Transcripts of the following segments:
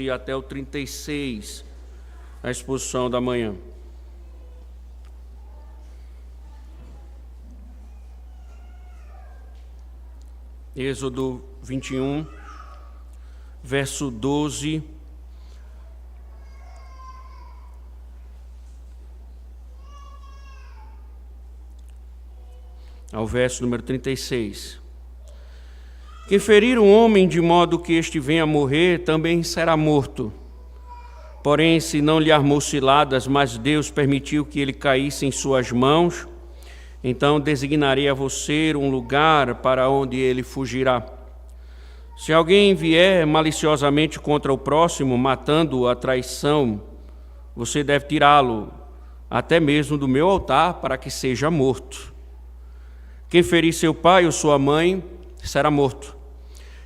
12 até o 36, a exposição da manhã. Êxodo 21, verso 12 ao verso número 36. Quem ferir um homem de modo que este venha a morrer, também será morto. Porém, se não lhe armou ciladas, mas Deus permitiu que ele caísse em suas mãos, então designarei a você um lugar para onde ele fugirá. Se alguém vier maliciosamente contra o próximo, matando-o à traição, você deve tirá-lo até mesmo do meu altar para que seja morto. Quem ferir seu pai ou sua mãe será morto.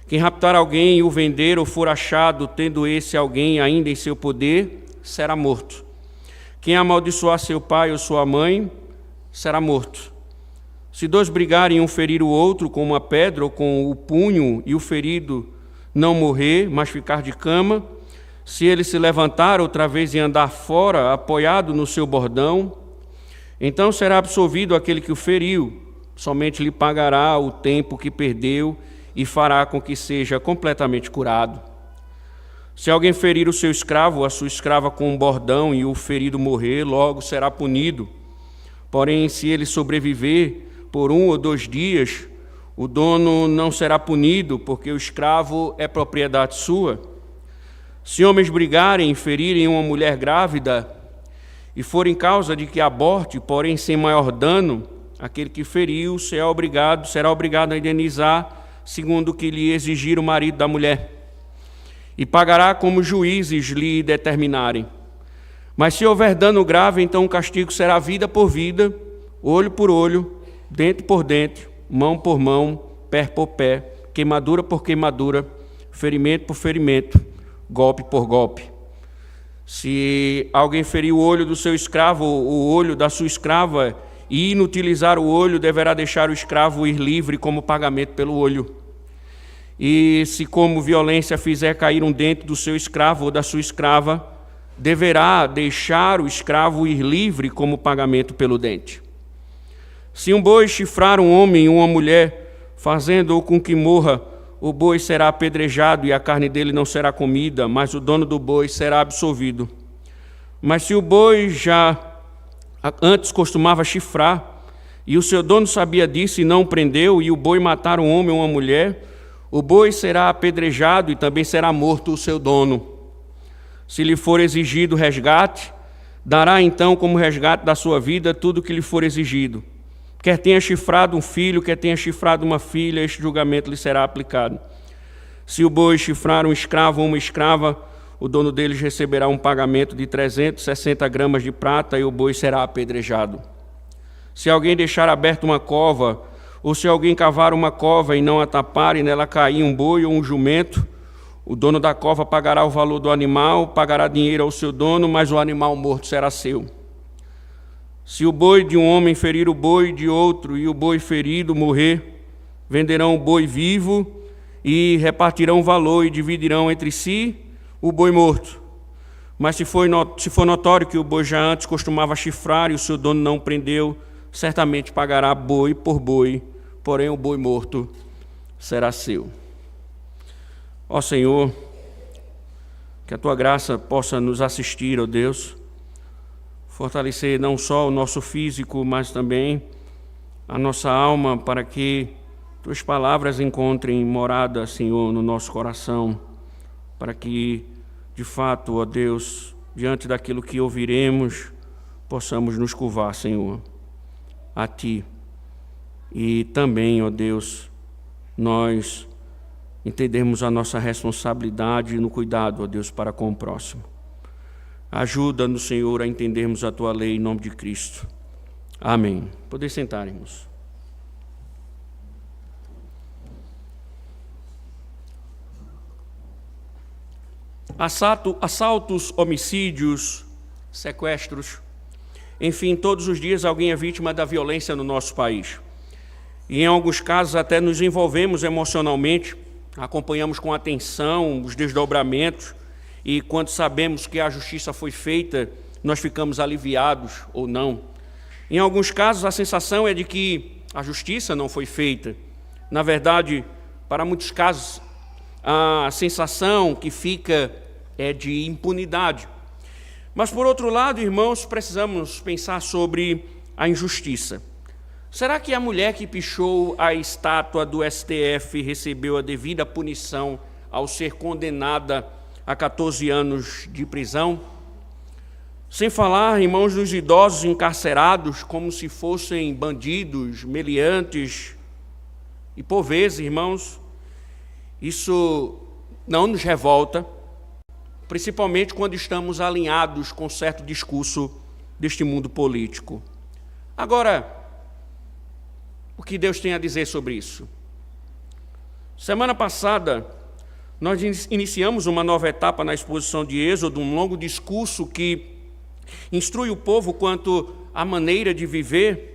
Quem raptar alguém e o vender ou for achado tendo esse alguém ainda em seu poder, será morto. Quem amaldiçoar seu pai ou sua mãe será morto. Se dois brigarem, um ferir o outro com uma pedra ou com o punho, e o ferido não morrer, mas ficar de cama, se ele se levantar outra vez e andar fora, apoiado no seu bordão, então será absolvido aquele que o feriu, somente lhe pagará o tempo que perdeu e fará com que seja completamente curado. Se alguém ferir o seu escravo ou a sua escrava com um bordão e o ferido morrer, logo será punido. Porém, se ele sobreviver por 1 ou 2 dias, o dono não será punido, porque o escravo é propriedade sua. Se homens brigarem e ferirem uma mulher grávida e forem causa de que aborte, porém sem maior dano, aquele que feriu será obrigado a indenizar segundo o que lhe exigir o marido da mulher, e pagará como os juízes lhe determinarem. Mas se houver dano grave, então o castigo será vida por vida, olho por olho, dente por dente, mão por mão, pé por pé, queimadura por queimadura, ferimento por ferimento, golpe por golpe. Se alguém ferir o olho do seu escravo, o olho da sua escrava, e inutilizar o olho, deverá deixar o escravo ir livre como pagamento pelo olho. E se como violência fizer cair um dente do seu escravo ou da sua escrava, deverá deixar o escravo ir livre como pagamento pelo dente. Se um boi chifrar um homem ou uma mulher, fazendo-o com que morra, o boi será apedrejado e a carne dele não será comida, mas o dono do boi será absolvido. Mas se o boi já antes costumava chifrar, e o seu dono sabia disso e não o prendeu, e o boi matar um homem ou uma mulher, o boi será apedrejado e também será morto o seu dono. Se lhe for exigido resgate, dará então como resgate da sua vida tudo o que lhe for exigido. Quer tenha chifrado um filho, quer tenha chifrado uma filha, este julgamento lhe será aplicado. Se o boi chifrar um escravo ou uma escrava, o dono deles receberá um pagamento de 360 gramas de prata e o boi será apedrejado. Se alguém deixar aberta uma cova, ou se alguém cavar uma cova e não a tapar e nela cair um boi ou um jumento, o dono da cova pagará o valor do animal, pagará dinheiro ao seu dono, mas o animal morto será seu. Se o boi de um homem ferir o boi de outro e o boi ferido morrer, venderão o boi vivo e repartirão o valor e dividirão entre si o boi morto. Mas se for notório que o boi já antes costumava chifrar e o seu dono não o prendeu, certamente pagará boi por boi, porém o boi morto será seu. Ó Senhor, que a Tua graça possa nos assistir, ó Deus, fortalecer não só o nosso físico, mas também a nossa alma, para que Tuas palavras encontrem morada, Senhor, no nosso coração, para que, de fato, ó Deus, diante daquilo que ouviremos, possamos nos curvar, Senhor, a Ti. E também, ó Deus, nós entendermos a nossa responsabilidade no cuidado, ó Deus, para com o próximo. Ajuda-nos, Senhor, a entendermos a Tua lei em nome de Cristo. Amém. Poder sentar, irmãos. Assaltos, homicídios, sequestros, enfim, todos os dias alguém é vítima da violência no nosso país. E em alguns casos até nos envolvemos emocionalmente, acompanhamos com atenção os desdobramentos e quando sabemos que a justiça foi feita, nós ficamos aliviados ou não. Em alguns casos, a sensação é de que a justiça não foi feita. Na verdade, para muitos casos, a sensação que fica é de impunidade. Mas, por outro lado, irmãos, precisamos pensar sobre a injustiça. Será que a mulher que pichou a estátua do STF recebeu a devida punição ao ser condenada a 14 anos de prisão? Sem falar, irmãos, dos idosos encarcerados como se fossem bandidos, meliantes. E, por vezes, irmãos, isso não nos revolta, principalmente quando estamos alinhados com certo discurso deste mundo político. Agora, o que Deus tem a dizer sobre isso? Semana passada, nós iniciamos uma nova etapa na exposição de Êxodo, um longo discurso que instrui o povo quanto à maneira de viver,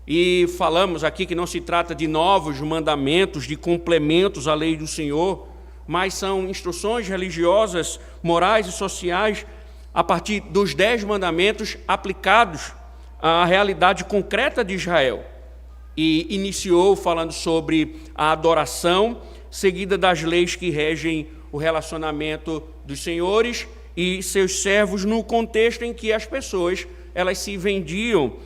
e falamos aqui que não se trata de novos mandamentos, de complementos à lei do Senhor, mas são instruções religiosas, morais e sociais a partir dos 10 mandamentos aplicados à realidade concreta de Israel. E iniciou falando sobre a adoração, seguida das leis que regem o relacionamento dos senhores e seus servos no contexto em que as pessoas elas se vendiam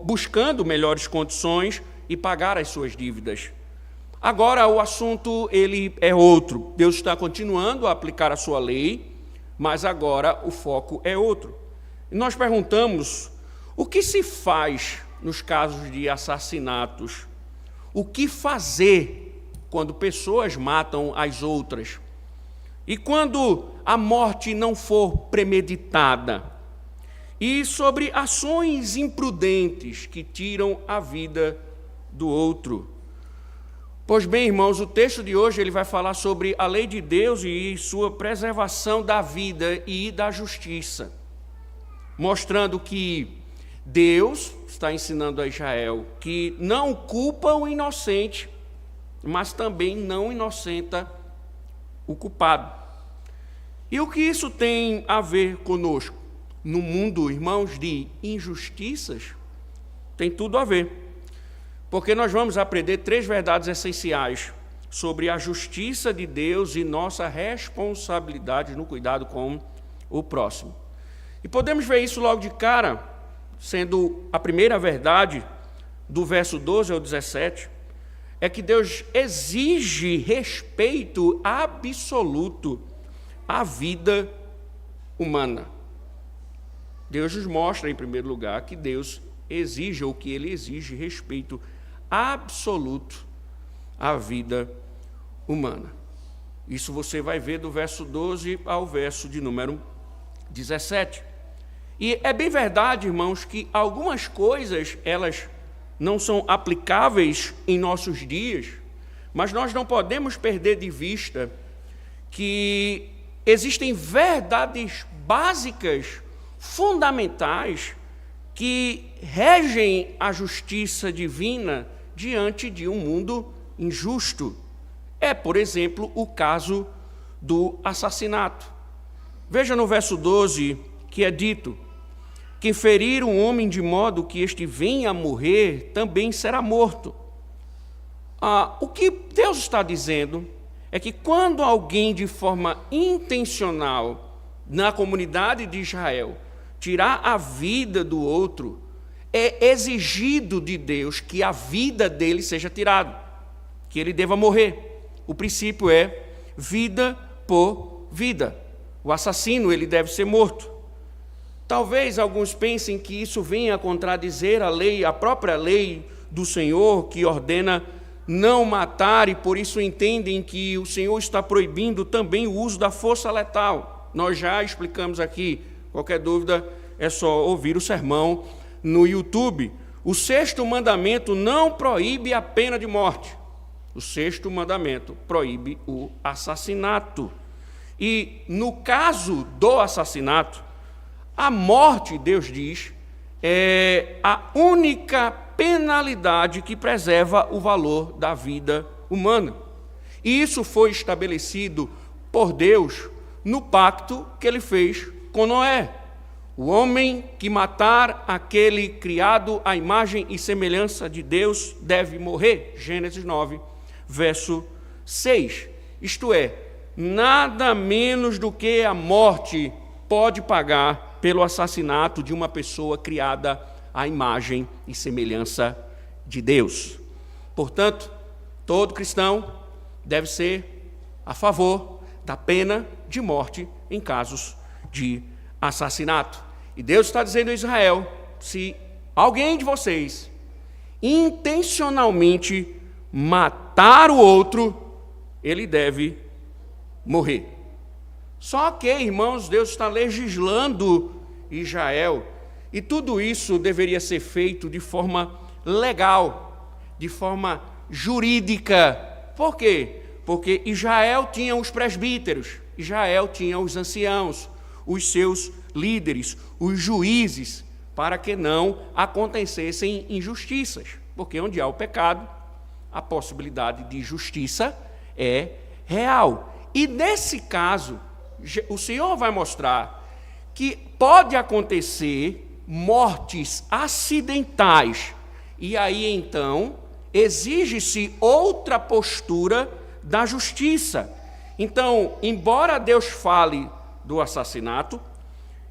buscando melhores condições e pagar as suas dívidas. Agora o assunto ele é outro. Deus está continuando a aplicar a sua lei, mas agora o foco é outro. E nós perguntamos, o que se faz nos casos de assassinatos? O que fazer quando pessoas matam as outras? E quando a morte não for premeditada? E sobre ações imprudentes que tiram a vida do outro. Pois bem, irmãos, o texto de hoje ele vai falar sobre a lei de Deus e sua preservação da vida e da justiça, mostrando que Deus está ensinando a Israel que não culpa o inocente, mas também não inocenta o culpado. E o que isso tem a ver conosco? No mundo, irmãos, de injustiças, tem tudo a ver. Porque nós vamos aprender 3 verdades essenciais sobre a justiça de Deus e nossa responsabilidade no cuidado com o próximo. E podemos ver isso logo de cara, sendo a primeira verdade, do verso 12 ao 17, é que Deus exige respeito absoluto à vida humana. Deus nos mostra, em primeiro lugar, que Deus exige, ou que Ele exige, respeito absoluto à vida humana. Isso você vai ver do verso 12 ao verso de número 17. E é bem verdade, irmãos, que algumas coisas, elas não são aplicáveis em nossos dias, mas nós não podemos perder de vista que existem verdades básicas, fundamentais, que regem a justiça divina diante de um mundo injusto. É, por exemplo, o caso do assassinato. Veja no verso 12 que é dito: quem ferir um homem de modo que este venha a morrer, também será morto. O que Deus está dizendo é que quando alguém de forma intencional na comunidade de Israel tirar a vida do outro, é exigido de Deus que a vida dele seja tirada, que ele deva morrer. O princípio é vida por vida. O assassino, ele deve ser morto. Talvez alguns pensem que isso venha a contradizer a lei, a própria lei do Senhor, que ordena não matar, e por isso entendem que o Senhor está proibindo também o uso da força letal. Nós já explicamos aqui. Qualquer dúvida é só ouvir o sermão no YouTube. O 6º mandamento não proíbe a pena de morte. O 6º mandamento proíbe o assassinato. E no caso do assassinato, a morte, Deus diz, é a única penalidade que preserva o valor da vida humana. E isso foi estabelecido por Deus no pacto que ele fez com Noé. O homem que matar aquele criado à imagem e semelhança de Deus deve morrer. Gênesis 9, verso 6. Isto é, nada menos do que a morte pode pagar pelo assassinato de uma pessoa criada à imagem e semelhança de Deus. Portanto, todo cristão deve ser a favor da pena de morte em casos de assassinato. E Deus está dizendo a Israel, se alguém de vocês intencionalmente matar o outro, ele deve morrer. Só que, irmãos, Deus está legislando Israel, e tudo isso deveria ser feito de forma legal, de forma jurídica. Por quê? Porque Israel tinha os presbíteros, Israel tinha os anciãos, os seus líderes, os juízes, para que não acontecessem injustiças. Porque onde há o pecado, a possibilidade de justiça é real. E nesse caso, o Senhor vai mostrar que pode acontecer mortes acidentais. E aí, então, exige-se outra postura da justiça. Então, embora Deus fale do assassinato,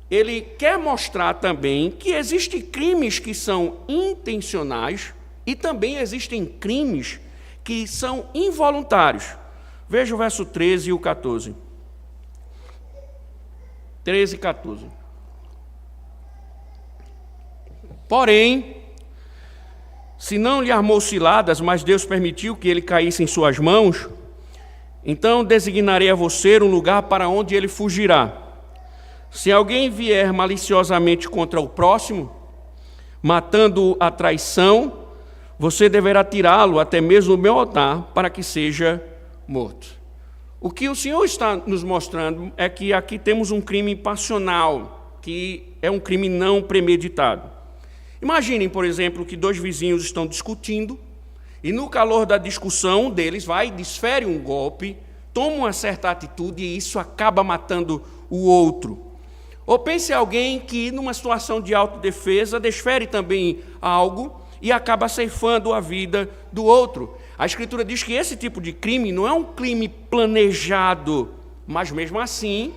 ele quer mostrar também que existem crimes que são intencionais e também existem crimes que são involuntários. Veja o verso 13 e o 14. 13 e 14. Porém, se não lhe armou ciladas, mas Deus permitiu que ele caísse em suas mãos, então designarei a você um lugar para onde ele fugirá. Se alguém vier maliciosamente contra o próximo, matando-o à traição, você deverá tirá-lo até mesmo do meu altar para que seja morto. O que o Senhor está nos mostrando é que aqui temos um crime passional, que é um crime não premeditado. Imaginem, por exemplo, que dois vizinhos estão discutindo e no calor da discussão um deles vai e desfere um golpe, toma uma certa atitude e isso acaba matando o outro. Ou pense alguém que, numa situação de autodefesa, desfere também algo e acaba ceifando a vida do outro. A Escritura diz que esse tipo de crime não é um crime planejado, mas mesmo assim,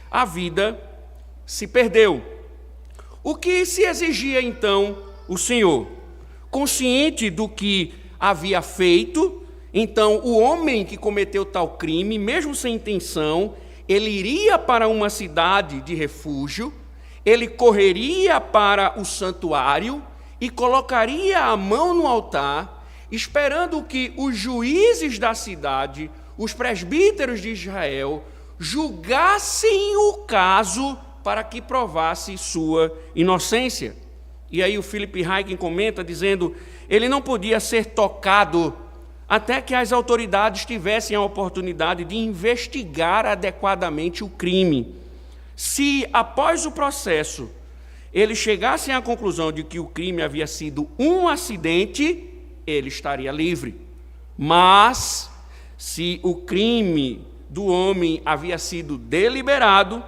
a vida se perdeu. O que se exigia, então, o Senhor? Consciente do que havia feito, então o homem que cometeu tal crime, mesmo sem intenção, ele iria para uma cidade de refúgio, ele correria para o santuário e colocaria a mão no altar, esperando que os juízes da cidade, os presbíteros de Israel, julgassem o caso para que provasse sua inocência. E aí o Philip Hayek comenta dizendo, ele não podia ser tocado até que as autoridades tivessem a oportunidade de investigar adequadamente o crime. Se, após o processo, eles chegassem à conclusão de que o crime havia sido um acidente, ele estaria livre. Mas, se o crime do homem havia sido deliberado,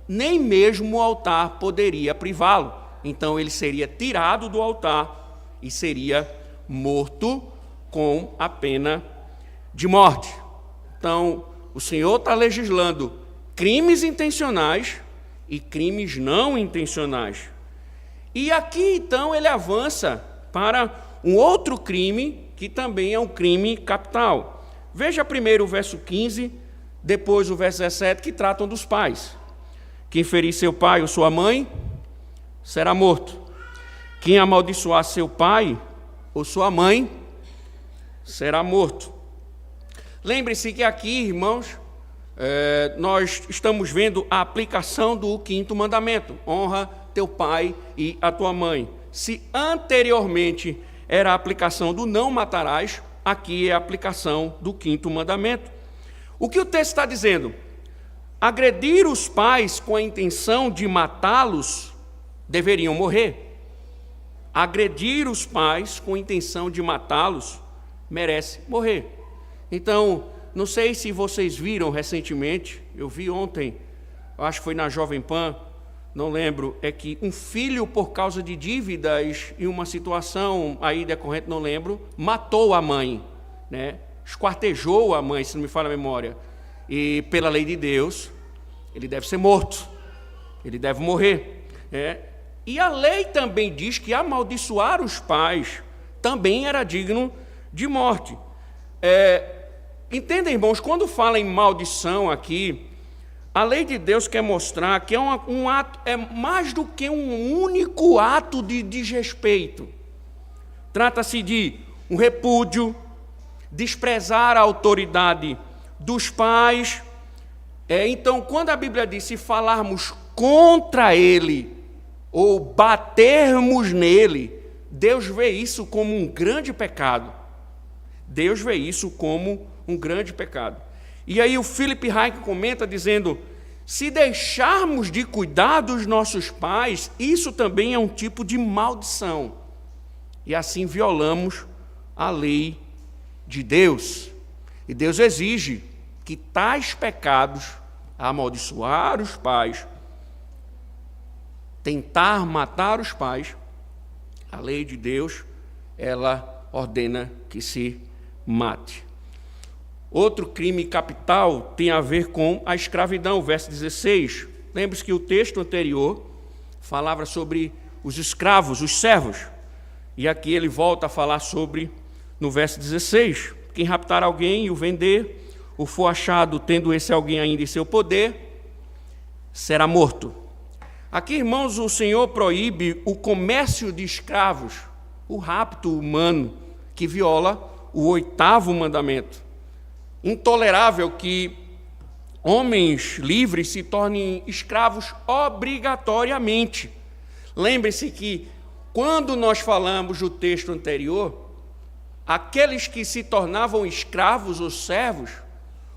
nem mesmo o altar poderia privá-lo. Então, ele seria tirado do altar e seria morto com a pena de morte. Então, o Senhor está legislando crimes intencionais e crimes não intencionais. E aqui, então, ele avança para um outro crime, que também é um crime capital. Veja primeiro o verso 15, depois o verso 17, que tratam dos pais. Quem ferir seu pai ou sua mãe, será morto. Quem amaldiçoar seu pai ou sua mãe, será morto. Lembre-se que aqui, irmãos, nós estamos vendo a aplicação do 5º mandamento. Honra teu pai e a tua mãe. Se anteriormente era a aplicação do não matarás, aqui é a aplicação do 5º mandamento. O que o texto está dizendo? Agredir os pais com a intenção de matá-los, deveriam morrer. Agredir os pais com a intenção de matá-los, merece morrer. Então, não sei se vocês viram recentemente, eu vi ontem, acho que foi na Jovem Pan, não lembro, é que um filho, por causa de dívidas e uma situação aí decorrente, não lembro, matou a mãe, né? Esquartejou a mãe, se não me falha a memória. E pela lei de Deus, ele deve ser morto, ele deve morrer. E a lei também diz que amaldiçoar os pais também era digno de morte. Entendem, irmãos, quando fala em maldição aqui, a lei de Deus quer mostrar que é um ato, é mais do que um único ato de desrespeito. Trata-se de um repúdio, desprezar a autoridade dos pais. Então, quando a Bíblia diz se falarmos contra ele ou batermos nele, Deus vê isso como um grande pecado. Deus vê isso como um grande pecado. E aí o Philip Hayek comenta dizendo, se deixarmos de cuidar dos nossos pais, isso também é um tipo de maldição. E assim violamos a lei de Deus. E Deus exige que tais pecados, amaldiçoar os pais, tentar matar os pais, a lei de Deus, ela ordena que se mate. Outro crime capital tem a ver com a escravidão, verso 16. Lembre-se que o texto anterior falava sobre os escravos, os servos. E aqui ele volta a falar sobre, no verso 16, quem raptar alguém e o vender, ou for achado tendo esse alguém ainda em seu poder, será morto. Aqui, irmãos, o Senhor proíbe o comércio de escravos, o rapto humano, que viola o 8º mandamento. Intolerável que homens livres se tornem escravos obrigatoriamente. Lembre-se que, quando nós falamos do texto anterior, aqueles que se tornavam escravos ou servos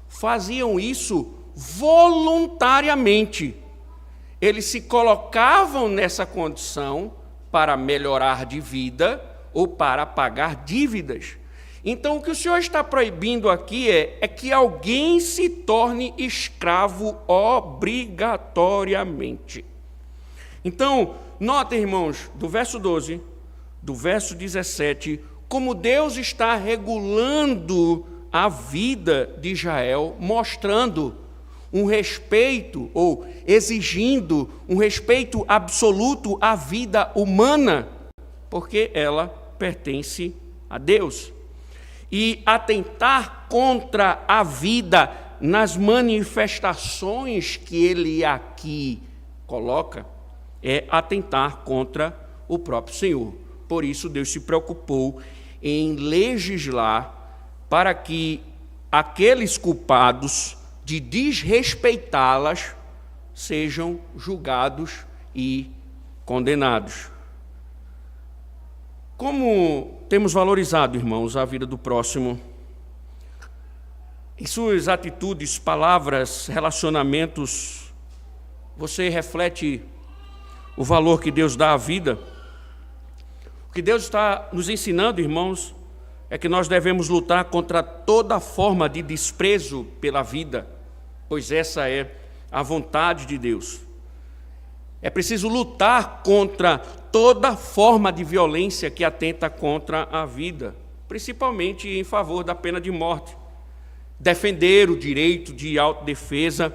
faziam isso voluntariamente. Eles se colocavam nessa condição para melhorar de vida ou para pagar dívidas. Então, o que o Senhor está proibindo aqui é que alguém se torne escravo obrigatoriamente. Então, notem, irmãos, do verso 12, do verso 17, como Deus está regulando a vida de Israel, mostrando um respeito, ou exigindo um respeito absoluto à vida humana, porque ela pertence a Deus. E atentar contra a vida nas manifestações que ele aqui coloca, é atentar contra o próprio Senhor. Por isso, Deus se preocupou em legislar para que aqueles culpados de desrespeitá-las sejam julgados e condenados. Como temos valorizado, irmãos, a vida do próximo, em suas atitudes, palavras, relacionamentos, você reflete o valor que Deus dá à vida? O que Deus está nos ensinando, irmãos, é que nós devemos lutar contra toda forma de desprezo pela vida, pois essa é a vontade de Deus. É preciso lutar contra toda forma de violência que atenta contra a vida, principalmente em favor da pena de morte. Defender o direito de autodefesa.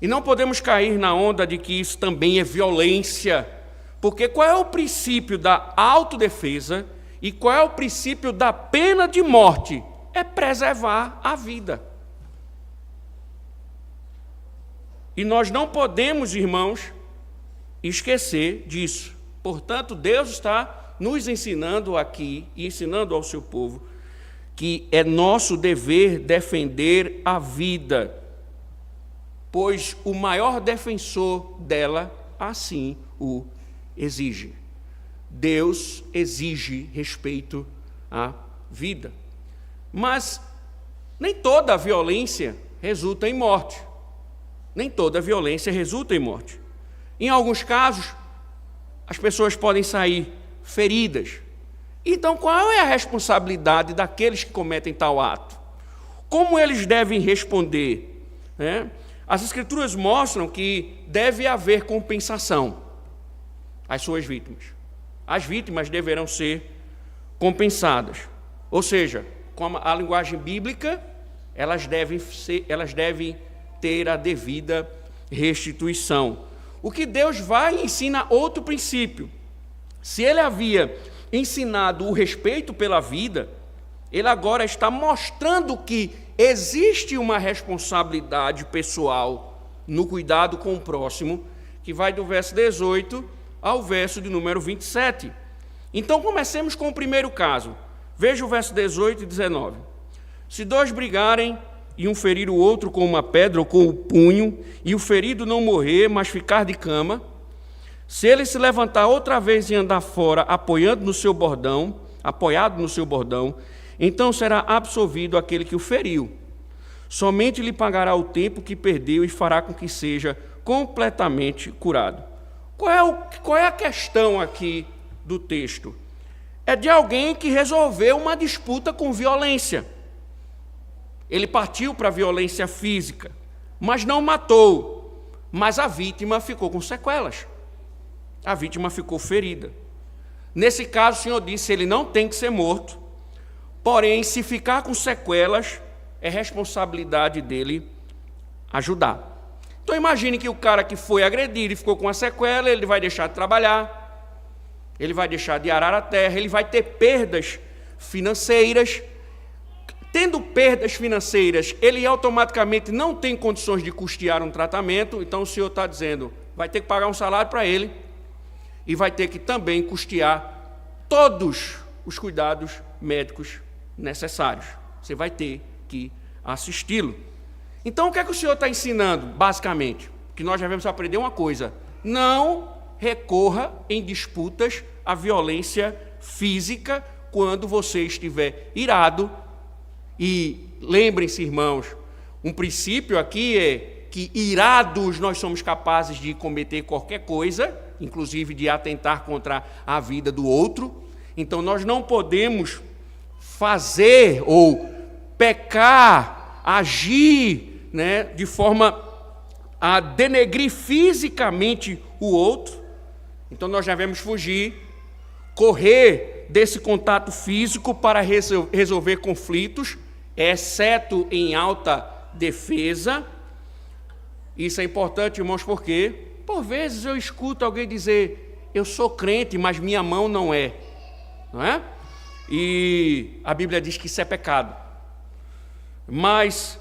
E não podemos cair na onda de que isso também é violência, porque qual é o princípio da autodefesa e qual é o princípio da pena de morte? É preservar a vida. E nós não podemos, irmãos, esquecer disso. Portanto, Deus está nos ensinando aqui e ensinando ao seu povo que é nosso dever defender a vida, pois o maior defensor dela assim o exige. Deus exige respeito à vida. Mas nem toda violência resulta em morte. Nem toda violência resulta em morte. Em alguns casos, as pessoas podem sair feridas. Então, qual é a responsabilidade daqueles que cometem tal ato? Como eles devem responder? As Escrituras mostram que deve haver compensação às suas vítimas. As vítimas deverão ser compensadas. Ou seja, com a linguagem bíblica, elas devem ter a devida restituição. O que Deus vai ensinar outro princípio. Se ele havia ensinado o respeito pela vida, ele agora está mostrando que existe uma responsabilidade pessoal no cuidado com o próximo, que vai do verso 18 ao verso de número 27. Então, comecemos com o primeiro caso. Veja o verso 18 e 19. Se dois brigarem e um ferir o outro com uma pedra ou com o punho, e o ferido não morrer, mas ficar de cama, se ele se levantar outra vez e andar fora, apoiado no seu bordão, então será absolvido aquele que o feriu. Somente lhe pagará o tempo que perdeu e fará com que seja completamente curado. Qual é a questão aqui do texto? É de alguém que resolveu uma disputa com violência. Ele partiu para a violência física, mas não matou. Mas a vítima ficou com sequelas. A vítima ficou ferida. Nesse caso, o Senhor disse, ele não tem que ser morto. Porém, se ficar com sequelas, é responsabilidade dele ajudar. Então, imagine que o cara que foi agredido e ficou com a sequela, ele vai deixar de trabalhar, ele vai deixar de arar a terra, ele vai ter perdas financeiras. Tendo perdas financeiras, ele automaticamente não tem condições de custear um tratamento. Então, o Senhor está dizendo, vai ter que pagar um salário para ele e vai ter que também custear todos os cuidados médicos necessários. Você vai ter que assisti-lo. Então, o que é que o Senhor está ensinando, basicamente? Que nós devemos aprender uma coisa: não recorra em disputas à violência física quando você estiver irado. E lembrem-se, irmãos, um princípio aqui é que irados nós somos capazes de cometer qualquer coisa, inclusive de atentar contra a vida do outro. Então, nós não podemos fazer ou pecar, agir, de forma a denegrir fisicamente o outro. Então, nós devemos fugir, correr desse contato físico para resolver conflitos, exceto em alta defesa. Isso é importante, irmãos, porque, por vezes, eu escuto alguém dizer, eu sou crente, mas minha mão não é. Não é? E a Bíblia diz que isso é pecado. Mas,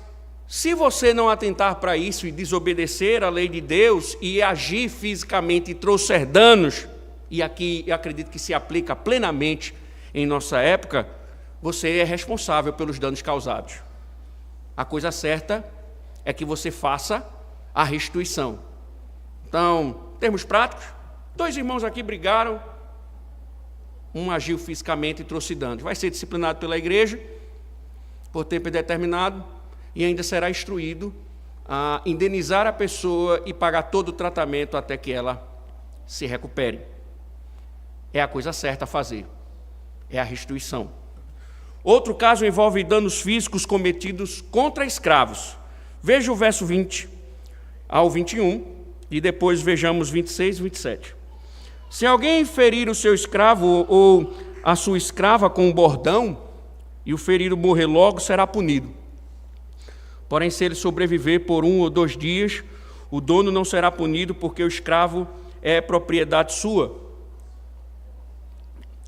se você não atentar para isso e desobedecer a lei de Deus e agir fisicamente e trouxer danos, e aqui eu acredito que se aplica plenamente em nossa época, você é responsável pelos danos causados. A coisa certa é que você faça a restituição. Então, em termos práticos, 2 irmãos aqui brigaram, um agiu fisicamente e trouxe danos. Vai ser disciplinado pela igreja por tempo indeterminado e ainda será instruído a indenizar a pessoa e pagar todo o tratamento até que ela se recupere. É a coisa certa a fazer. É a restituição. Outro caso envolve danos físicos cometidos contra escravos. Veja o verso 20 ao 21 e depois vejamos 26 e 27. Se alguém ferir o seu escravo ou a sua escrava com um bordão e o ferido morrer logo, será punido. Porém, se ele sobreviver por 1 ou 2 dias, o dono não será punido, porque o escravo é propriedade sua.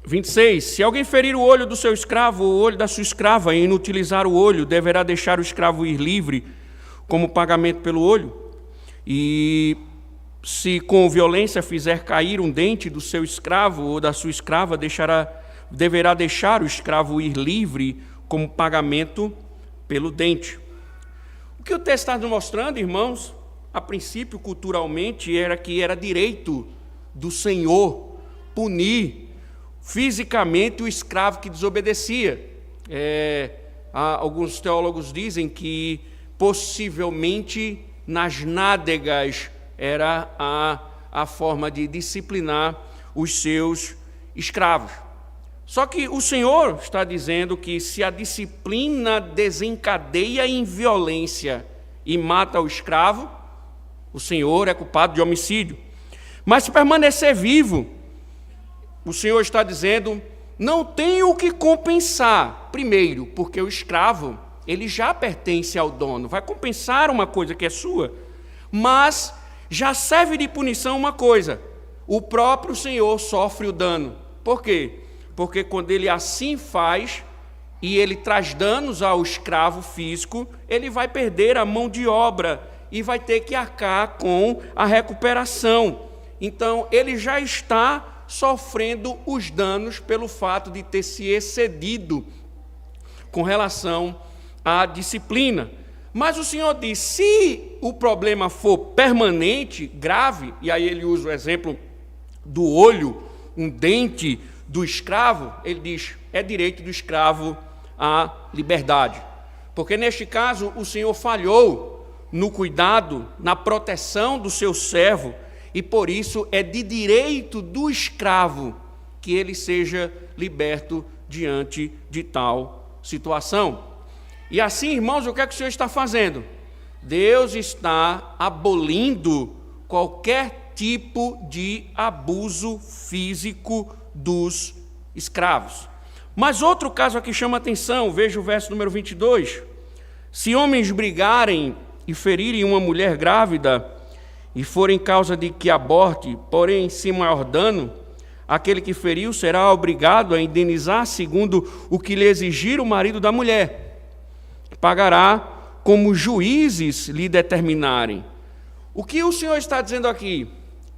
26. Se alguém ferir o olho do seu escravo ou o olho da sua escrava e inutilizar o olho, deverá deixar o escravo ir livre como pagamento pelo olho. E se com violência fizer cair um dente do seu escravo ou da sua escrava, deverá deixar o escravo ir livre como pagamento pelo dente. O que o texto está nos mostrando, irmãos, a princípio, culturalmente, era que era direito do Senhor punir fisicamente o escravo que desobedecia. Alguns teólogos dizem que possivelmente nas nádegas era a forma de disciplinar os seus escravos. Só que o Senhor está dizendo que se a disciplina desencadeia em violência e mata o escravo, o Senhor é culpado de homicídio. Mas se permanecer vivo, o Senhor está dizendo, não tem o que compensar. Primeiro, porque o escravo, ele já pertence ao dono, vai compensar uma coisa que é sua, mas já serve de punição uma coisa, o próprio Senhor sofre o dano. Por quê? Porque quando ele assim faz, e ele traz danos ao escravo físico, ele vai perder a mão de obra e vai ter que arcar com a recuperação. Então, ele já está sofrendo os danos pelo fato de ter se excedido com relação à disciplina. Mas o Senhor diz, se o problema for permanente, grave, e aí ele usa o exemplo do olho, um dente do escravo, ele diz, é direito do escravo à liberdade. Porque neste caso o Senhor falhou no cuidado, na proteção do seu servo, e por isso é de direito do escravo que ele seja liberto diante de tal situação. E assim, irmãos, o que é que o Senhor está fazendo? Deus está abolindo qualquer tipo de abuso físico dos escravos. Mas outro caso aqui chama atenção, veja o verso número 22. Se homens brigarem e ferirem uma mulher grávida e forem causa de que aborte, porém sem maior dano, aquele que feriu será obrigado a indenizar segundo o que lhe exigir o marido da mulher. Pagará como os lhe determinarem. O que o Senhor está dizendo aqui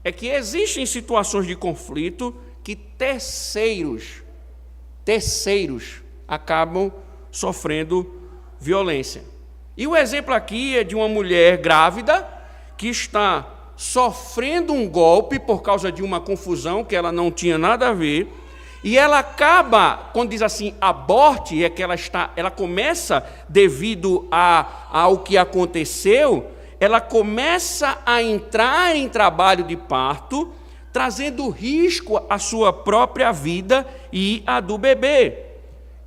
é que existem situações de conflito que terceiros acabam sofrendo violência. E o exemplo aqui é de uma mulher grávida que está sofrendo um golpe por causa de uma confusão que ela não tinha nada a ver, e ela acaba, quando diz assim, aborte, é que ela começa, devido ao que aconteceu, ela começa a entrar em trabalho de parto, trazendo risco à sua própria vida e à do bebê.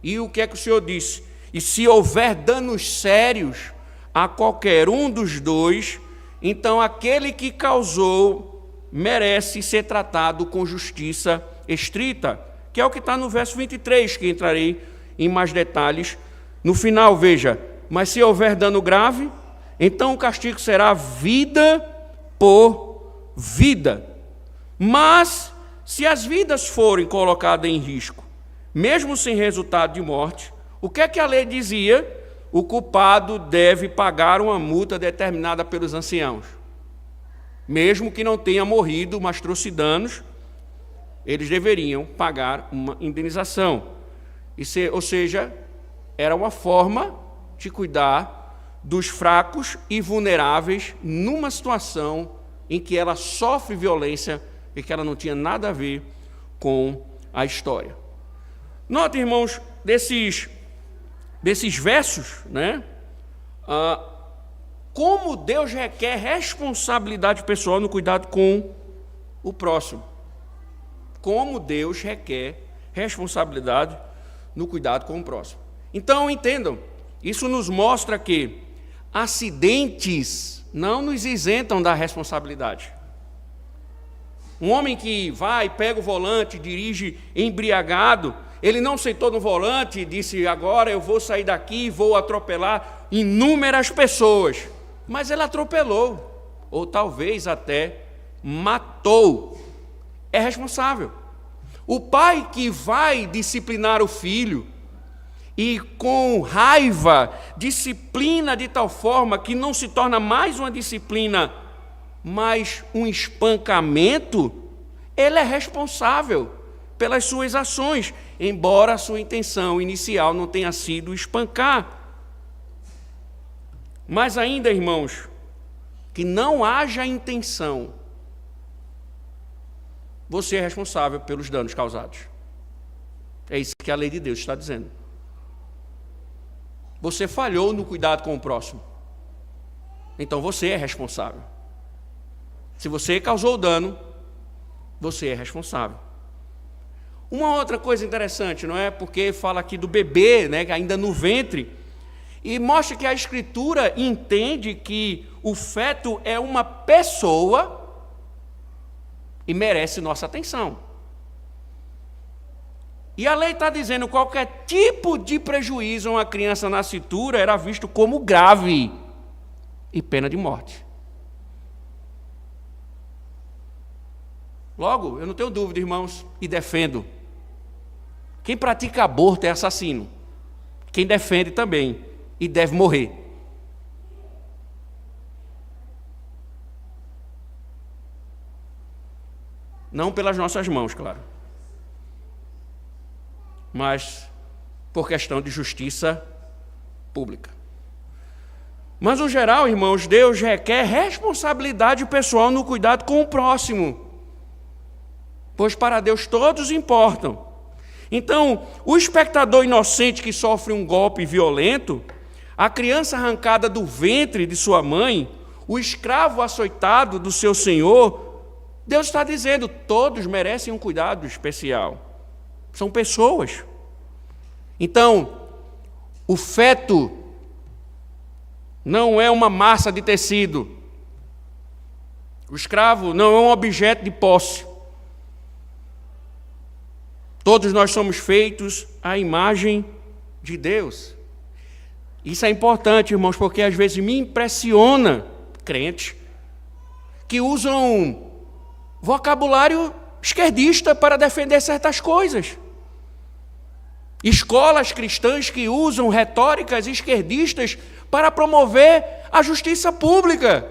E o que é que o Senhor disse? E se houver danos sérios a qualquer um dos dois, então aquele que causou merece ser tratado com justiça estrita, que é o que está no verso 23, que entrarei em mais detalhes no final. Veja, mas se houver dano grave, então o castigo será vida por vida. Mas, se as vidas forem colocadas em risco, mesmo sem resultado de morte, o que é que a lei dizia? O culpado deve pagar uma multa determinada pelos anciãos. Mesmo que não tenha morrido, mas trouxe danos, eles deveriam pagar uma indenização. Ou seja, era uma forma de cuidar dos fracos e vulneráveis numa situação em que ela sofre violência e que ela não tinha nada a ver com a história. Note, irmãos, desses versos, né? Como Deus requer responsabilidade pessoal no cuidado com o próximo. Como Deus requer responsabilidade no cuidado com o próximo. Então, entendam, isso nos mostra que acidentes não nos isentam da responsabilidade. Um homem que vai, pega o volante, dirige embriagado, ele não sentou no volante e disse, agora eu vou sair daqui e vou atropelar inúmeras pessoas. Mas ele atropelou, ou talvez até matou. É responsável. O pai que vai disciplinar o filho e com raiva disciplina de tal forma que não se torna mais uma disciplina, mas um espancamento, ele é responsável pelas suas ações, embora a sua intenção inicial não tenha sido espancar. Mas ainda, irmãos, que não haja intenção, você é responsável pelos danos causados. É isso que a lei de Deus está dizendo. Você falhou no cuidado com o próximo. Então você é responsável. Se você causou dano, você é responsável. Uma outra coisa interessante, não é? Porque fala aqui do bebê, né, ainda no ventre, e mostra que a Escritura entende que o feto é uma pessoa e merece nossa atenção. E a lei está dizendo que qualquer tipo de prejuízo a uma criança nascitura era visto como grave e pena de morte. Logo, eu não tenho dúvida, irmãos, e defendo. Quem pratica aborto é assassino. Quem defende também, e deve morrer. Não pelas nossas mãos, claro. Mas por questão de justiça pública. Mas, no geral, irmãos, Deus requer responsabilidade pessoal no cuidado com o próximo. Pois para Deus todos importam. Então, o espectador inocente que sofre um golpe violento, a criança arrancada do ventre de sua mãe, o escravo açoitado do seu senhor, Deus está dizendo, todos merecem um cuidado especial. São pessoas. Então, o feto não é uma massa de tecido. O escravo não é um objeto de posse. Todos nós somos feitos à imagem de Deus. Isso é importante, irmãos, porque às vezes me impressiona crentes que usam vocabulário esquerdista para defender certas coisas. Escolas cristãs que usam retóricas esquerdistas para promover a justiça pública.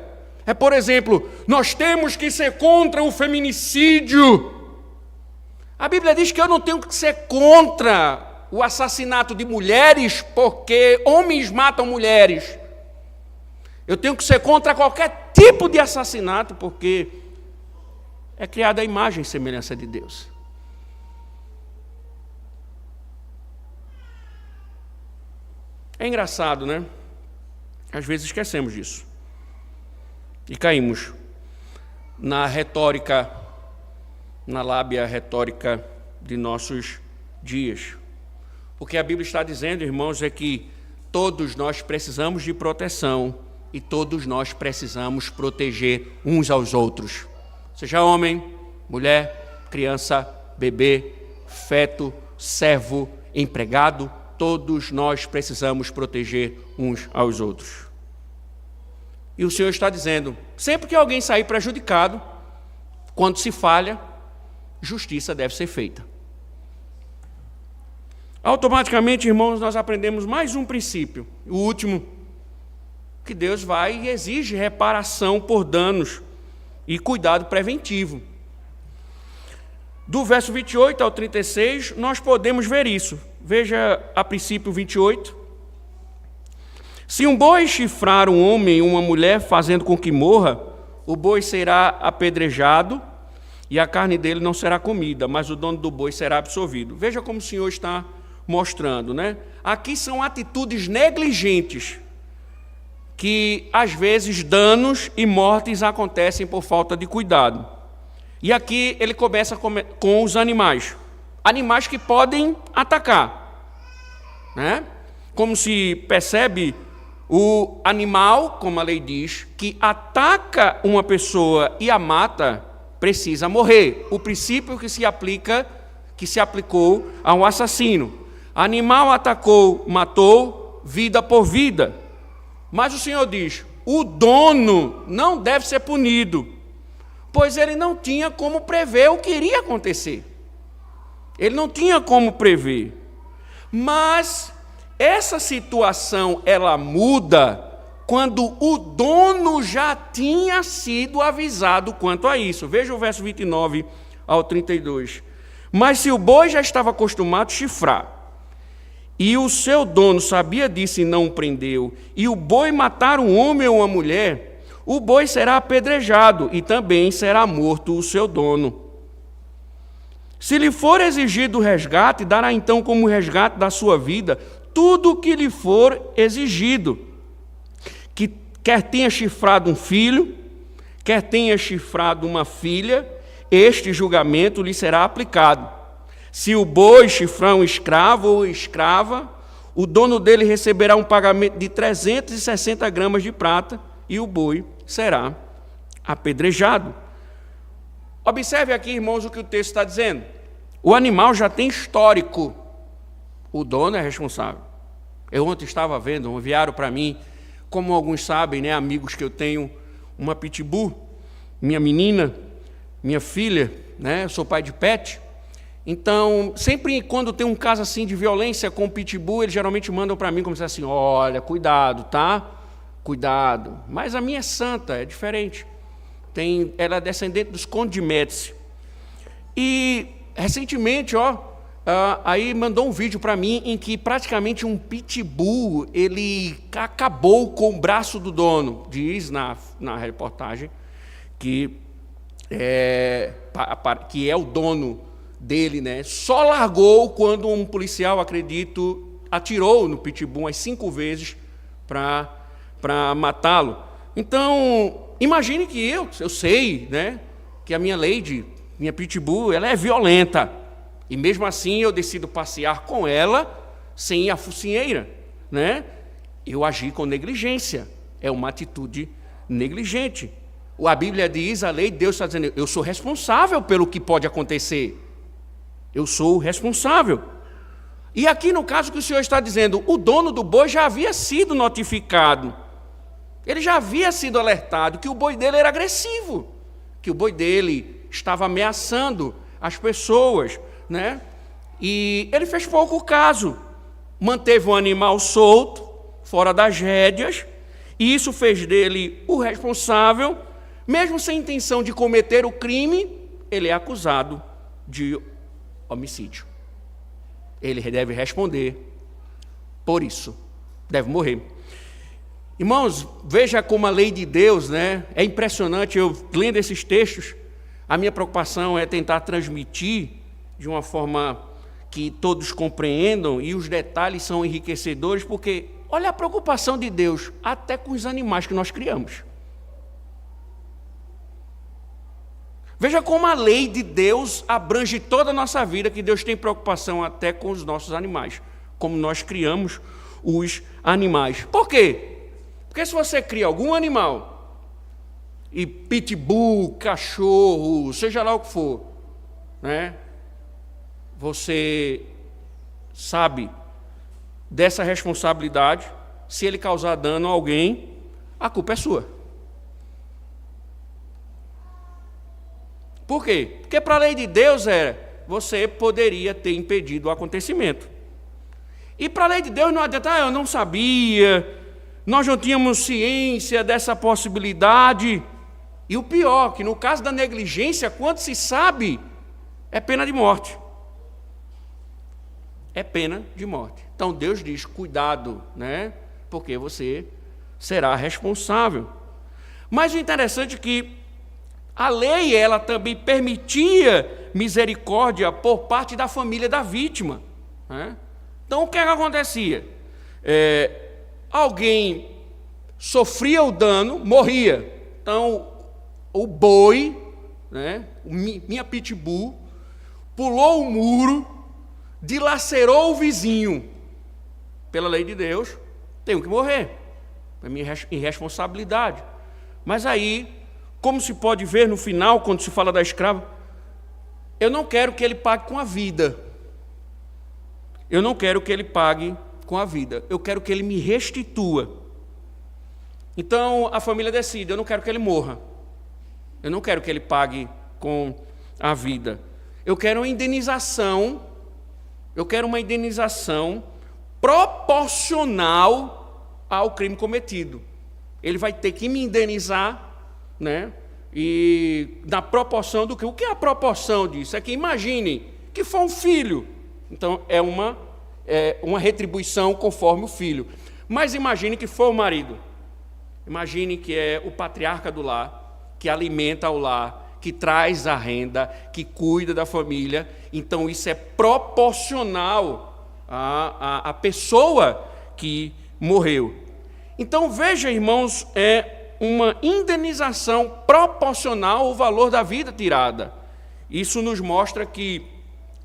Por exemplo, nós temos que ser contra o feminicídio. A Bíblia diz que eu não tenho que ser contra o assassinato de mulheres porque homens matam mulheres. Eu tenho que ser contra qualquer tipo de assassinato porque é criada a imagem e semelhança de Deus. É engraçado, né? Às vezes esquecemos disso. E caímos na retórica, na lábia retórica de nossos dias. Porque a Bíblia está dizendo, irmãos, é que todos nós precisamos de proteção e todos nós precisamos proteger uns aos outros. Seja homem, mulher, criança, bebê, feto, servo, empregado, todos nós precisamos proteger uns aos outros. E o Senhor está dizendo, sempre que alguém sair prejudicado, quando se falha, justiça deve ser feita. Automaticamente, irmãos, nós aprendemos mais um princípio, o último, que Deus vai e exige reparação por danos e cuidado preventivo. Do verso 28 ao 36, nós podemos ver isso. Veja a princípio 28. Se um boi chifrar um homem e uma mulher, fazendo com que morra, o boi será apedrejado e a carne dele não será comida, mas o dono do boi será absolvido. Veja como o Senhor está mostrando, né? Aqui são atitudes negligentes, que às vezes danos e mortes acontecem por falta de cuidado. E aqui ele começa com os animais. Animais que podem atacar, né? Como se percebe, o animal, como a lei diz, que ataca uma pessoa e a mata, precisa morrer. O princípio que se aplicou ao assassino. Animal atacou, matou, vida por vida. Mas o Senhor diz, o dono não deve ser punido, pois ele não tinha como prever o que iria acontecer. Ele não tinha como prever. Mas essa situação, ela muda quando o dono já tinha sido avisado quanto a isso. Veja o verso 29 ao 32. Mas se o boi já estava acostumado a chifrar, e o seu dono sabia disso e não o prendeu, e o boi matar um homem ou uma mulher, o boi será apedrejado e também será morto o seu dono. Se lhe for exigido o resgate, dará então como resgate da sua vida tudo o que lhe for exigido, que quer tenha chifrado um filho, quer tenha chifrado uma filha, este julgamento lhe será aplicado. Se o boi chifrar um escravo ou escrava, o dono dele receberá um pagamento de 360 gramas de prata e o boi será apedrejado. Observe aqui, irmãos, o que o texto está dizendo. O animal já tem histórico. O dono é responsável. Eu ontem estava vendo, enviaram para mim, como alguns sabem, né, amigos que eu tenho, uma pitbull, minha menina, minha filha, né, eu sou pai de pet. Então, sempre quando tem um caso assim de violência com o pitbull, eles geralmente mandam para mim como se assim, olha, cuidado, tá? Cuidado. Mas a minha é santa, é diferente. Ela é descendente dos Conde de Médici. E, recentemente, aí mandou um vídeo para mim em que praticamente um pitbull, ele acabou com o braço do dono. Diz na reportagem que é o dono dele, né? Só largou quando um policial, acredito, atirou no pitbull umas 5 vezes para matá-lo. Então, imagine que eu sei, né, que a minha Lady, minha pitbull, ela é violenta. E mesmo assim eu decido passear com ela sem a focinheira, né? Eu agi com negligência. É uma atitude negligente. A Bíblia diz, a lei de Deus está dizendo, eu sou responsável pelo que pode acontecer. Eu sou o responsável. E aqui no caso que o Senhor está dizendo, o dono do boi já havia sido notificado. Ele já havia sido alertado que o boi dele era agressivo, que o boi dele estava ameaçando as pessoas, né? E ele fez pouco caso. Manteve o animal solto, fora das rédeas, e isso fez dele o responsável. Mesmo sem intenção de cometer o crime, ele é acusado de homicídio. Ele deve responder por isso. Deve morrer. Irmãos, veja como a lei de Deus, né? É impressionante. Eu lendo esses textos, a minha preocupação é tentar transmitir de uma forma que todos compreendam, e os detalhes são enriquecedores, porque olha a preocupação de Deus, até com os animais que nós criamos. Veja como a lei de Deus abrange toda a nossa vida, que Deus tem preocupação até com os nossos animais, como nós criamos os animais. Por quê? Porque se você cria algum animal, e pitbull, cachorro, seja lá o que for, né? Você sabe dessa responsabilidade. Se ele causar dano a alguém, a culpa é sua. Por quê? Porque para a lei de Deus você poderia ter impedido o acontecimento. E para a lei de Deus não adianta, eu não sabia, nós não tínhamos ciência dessa possibilidade. E o pior, que no caso da negligência, quando se sabe, é pena de morte. É pena de morte. Então Deus diz, cuidado, né? Porque você será responsável. Mas o interessante é que a lei, ela também permitia misericórdia por parte da família da vítima, né? Então, o que acontecia? Alguém sofria o dano, morria. Então, o boi, né, minha pitbull, pulou o muro, dilacerou o vizinho. Pela lei de Deus, tenho que morrer. É minha irresponsabilidade. Mas aí, como se pode ver no final, quando se fala da escrava, eu não quero que ele pague com a vida. Eu não quero que ele pague com a vida. Eu quero que ele me restitua. Então, a família decide, eu não quero que ele morra. Eu não quero que ele pague com a vida. Eu quero uma indenização. Eu quero uma indenização proporcional ao crime cometido. Ele vai ter que me indenizar, né? E na proporção do que? O que é a proporção disso? É que imagine que for um filho. Então, é uma retribuição conforme o filho. Mas imagine que for o marido. Imagine que é o patriarca do lar, que alimenta o lar, que traz a renda, que cuida da família. Então, isso é proporcional à pessoa que morreu. Então, veja, irmãos, uma indenização proporcional ao valor da vida tirada. Isso nos mostra que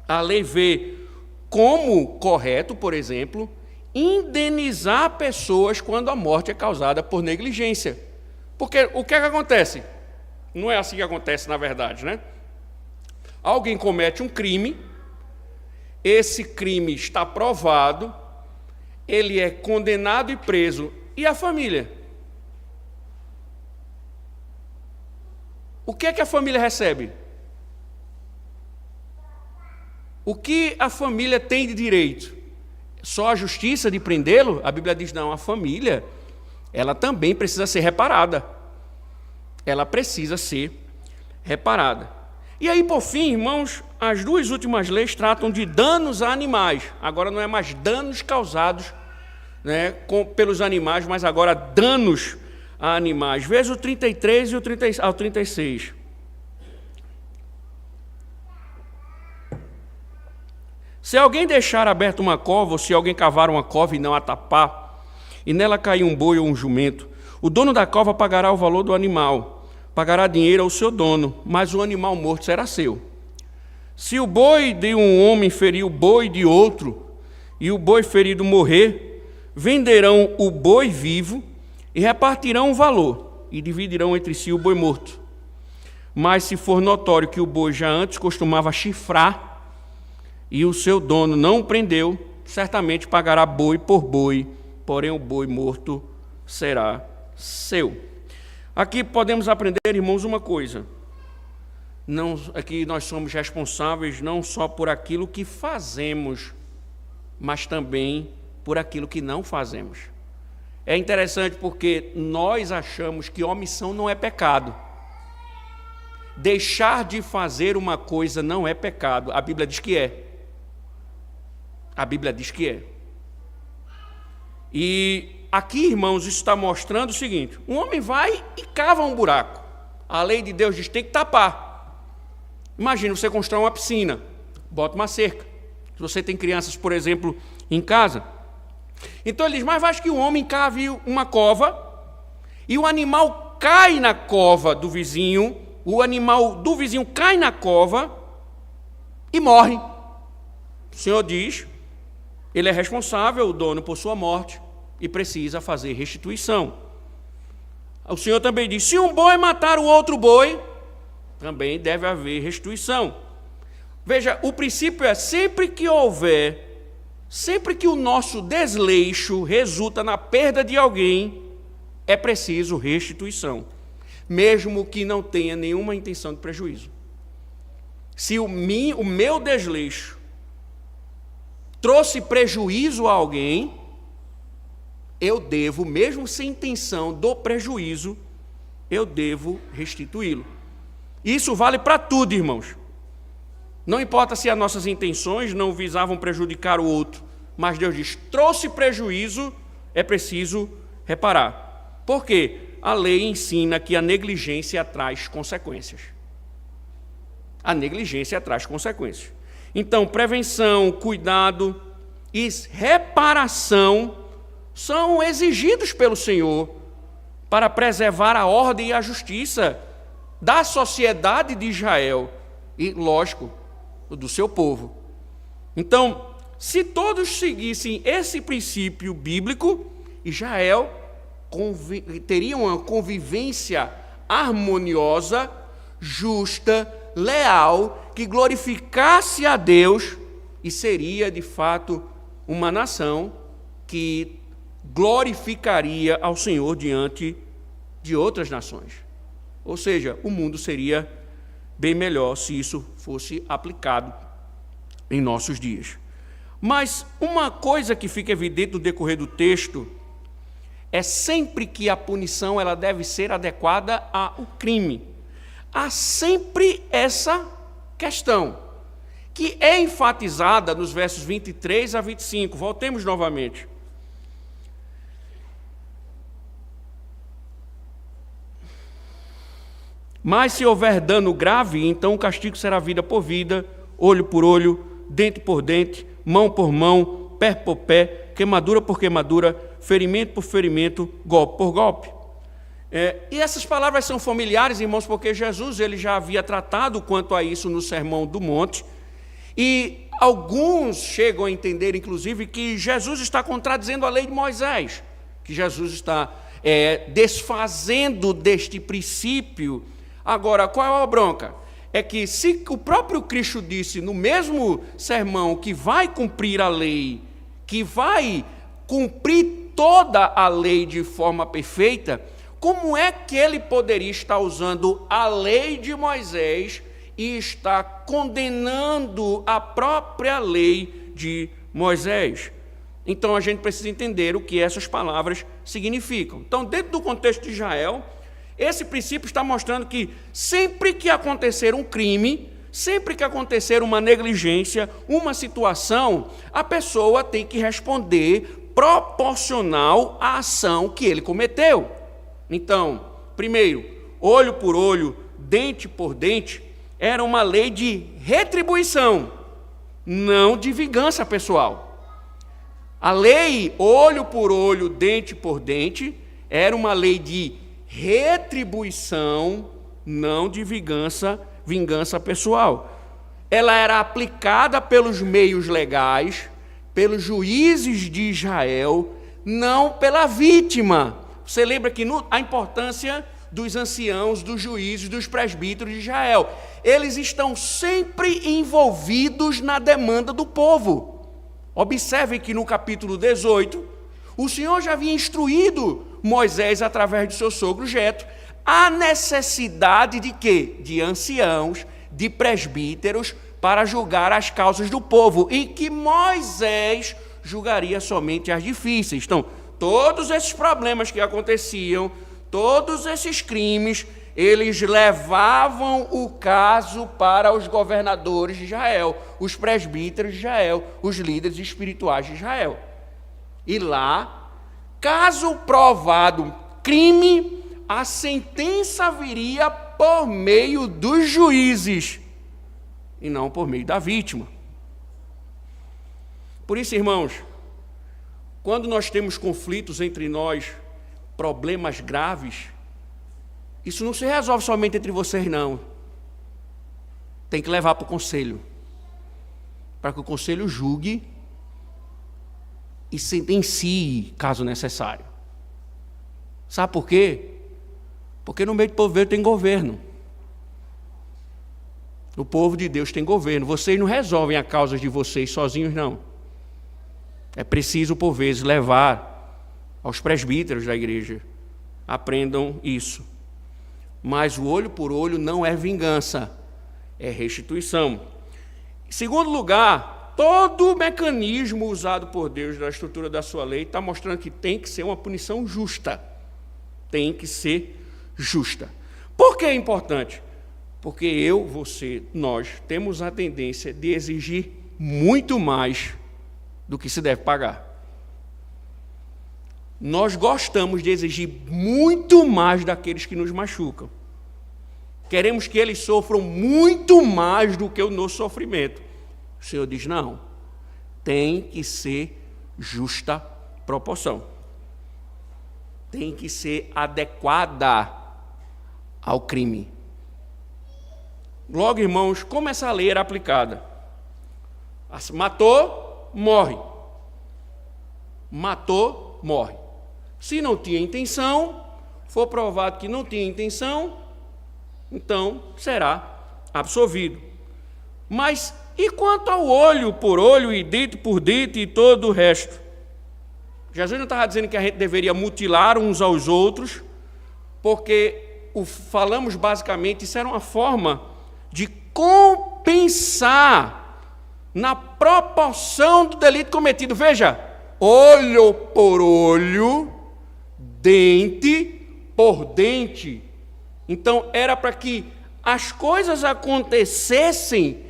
A lei vê como correto, por exemplo, indenizar pessoas quando a morte é causada por negligência. Porque o que é que acontece? Não é assim que acontece, na verdade, né? Alguém comete um crime, esse crime está provado, ele é condenado e preso. E a família? O que é que a família recebe? O que a família tem de direito? Só a justiça de prendê-lo? A Bíblia diz, não, a família, ela também precisa ser reparada. Ela precisa ser reparada. E aí, por fim, irmãos, as duas últimas leis tratam de danos a animais. Agora não é mais danos causados, né, pelos animais, mas agora danos a animais. Veja o 33 e o 36. Se alguém deixar aberta uma cova, ou se alguém cavar uma cova e não a tapar, e nela cair um boi ou um jumento, o dono da cova pagará o valor do animal, pagará dinheiro ao seu dono, mas o animal morto será seu. Se o boi de um homem ferir o boi de outro, e o boi ferido morrer, venderão o boi vivo e repartirão o valor, e dividirão entre si o boi morto. Mas se for notório que o boi já antes costumava chifrar, e o seu dono não o prendeu, certamente pagará boi por boi, porém o boi morto será seu. Aqui podemos aprender, irmãos, uma coisa. Aqui nós somos responsáveis não só por aquilo que fazemos, mas também por aquilo que não fazemos. É interessante porque nós achamos que omissão não é pecado. Deixar de fazer uma coisa não é pecado. A Bíblia diz que é. A Bíblia diz que é. E aqui, irmãos, isso está mostrando o seguinte: um homem vai e cava um buraco. A lei de Deus diz que tem que tapar. Imagina, você constrói uma piscina, bota uma cerca. Se você tem crianças, por exemplo, em casa. Então ele diz, mas vai que o homem cave uma cova e o animal cai na cova do vizinho, o animal do vizinho cai na cova e morre. O Senhor diz, ele é responsável, o dono, por sua morte e precisa fazer restituição. O Senhor também diz, se um boi matar o outro boi, também deve haver restituição. Veja, o princípio é sempre que o nosso desleixo resulta na perda de alguém, é preciso restituição, mesmo que não tenha nenhuma intenção de prejuízo. Se o meu desleixo trouxe prejuízo a alguém, eu devo, mesmo sem intenção do prejuízo, eu devo restituí-lo. Isso vale para tudo, irmãos. Não importa se as nossas intenções não visavam prejudicar o outro, mas Deus diz, trouxe prejuízo, é preciso reparar. Por quê? A lei ensina que a negligência traz consequências. A negligência traz consequências. Então, prevenção, cuidado e reparação são exigidos pelo Senhor para preservar a ordem e a justiça da sociedade de Israel e, lógico, do seu povo. Então, se todos seguissem esse princípio bíblico, Israel teria uma convivência harmoniosa, justa, leal, que glorificasse a Deus e seria, de fato, uma nação que glorificaria ao Senhor diante de outras nações. Ou seja, o mundo seria bem melhor se isso fosse aplicado em nossos dias. Mas uma coisa que fica evidente no decorrer do texto é sempre que a punição ela deve ser adequada ao crime. Há sempre essa questão, que é enfatizada nos versos 23 a 25. Voltemos novamente. Mas se houver dano grave, então o castigo será vida por vida, olho por olho, dente por dente, mão por mão, pé por pé, queimadura por queimadura, ferimento por ferimento, golpe por golpe. E essas palavras são familiares, irmãos, porque Jesus ele já havia tratado quanto a isso no Sermão do Monte, E alguns chegam a entender, inclusive, que Jesus está contradizendo a lei de Moisés, que Jesus está desfazendo deste princípio. Agora, qual é a bronca? É que se o próprio Cristo disse no mesmo sermão que vai cumprir a lei, que vai cumprir toda a lei de forma perfeita, como é que ele poderia estar usando a lei de Moisés e está condenando a própria lei de Moisés? Então, a gente precisa entender o que essas palavras significam. Então, dentro do contexto de Israel, esse princípio está mostrando que sempre que acontecer um crime, sempre que acontecer uma negligência, uma situação, a pessoa tem que responder proporcional à ação que ele cometeu. Então, primeiro, olho por olho, dente por dente, era uma lei de retribuição, não de vingança pessoal. A lei, olho por olho, dente por dente, era uma lei de retribuição, não de vingança pessoal. Ela era aplicada pelos meios legais, pelos juízes de Israel, não pela vítima. Você lembra que a importância dos anciãos, dos juízes, dos presbíteros de Israel. Eles estão sempre envolvidos na demanda do povo. Observem que no capítulo 18, o Senhor já havia instruído Moisés, através de seu sogro Jetro, a necessidade de quê? De anciãos, de presbíteros, para julgar as causas do povo, e que Moisés julgaria somente as difíceis. Então, todos esses problemas que aconteciam, todos esses crimes, eles levavam o caso para os governadores de Israel, os presbíteros de Israel, os líderes espirituais de Israel. E lá, caso provado crime, a sentença viria por meio dos juízes e não por meio da vítima. Por isso, irmãos, quando nós temos conflitos entre nós, problemas graves, isso não se resolve somente entre vocês, não. Tem que levar para o conselho, para que o conselho julgue e sentencie, caso necessário. Sabe por quê? Porque no meio do povo tem governo. O povo de Deus tem governo. Vocês não resolvem a causa de vocês sozinhos, não. É preciso, por vezes, levar aos presbíteros da igreja. Aprendam isso. Mas o olho por olho não é vingança, é restituição. Em segundo lugar, todo o mecanismo usado por Deus na estrutura da sua lei está mostrando que tem que ser uma punição justa. Tem que ser justa. Por que é importante? Porque eu, você, nós temos a tendência de exigir muito mais do que se deve pagar. Nós gostamos de exigir muito mais daqueles que nos machucam. Queremos que eles sofram muito mais do que o nosso sofrimento. O Senhor diz, não, tem que ser justa proporção. Tem que ser adequada ao crime. Logo, irmãos, como essa lei era aplicada? Matou, morre. Matou, morre. Se não tinha intenção, for provado que não tinha intenção, então será absolvido. Mas e quanto ao olho por olho e dente por dente e todo o resto? Jesus não estava dizendo que a gente deveria mutilar uns aos outros, porque falamos basicamente, isso era uma forma de compensar na proporção do delito cometido. Veja, olho por olho, dente por dente. Então, era para que as coisas acontecessem,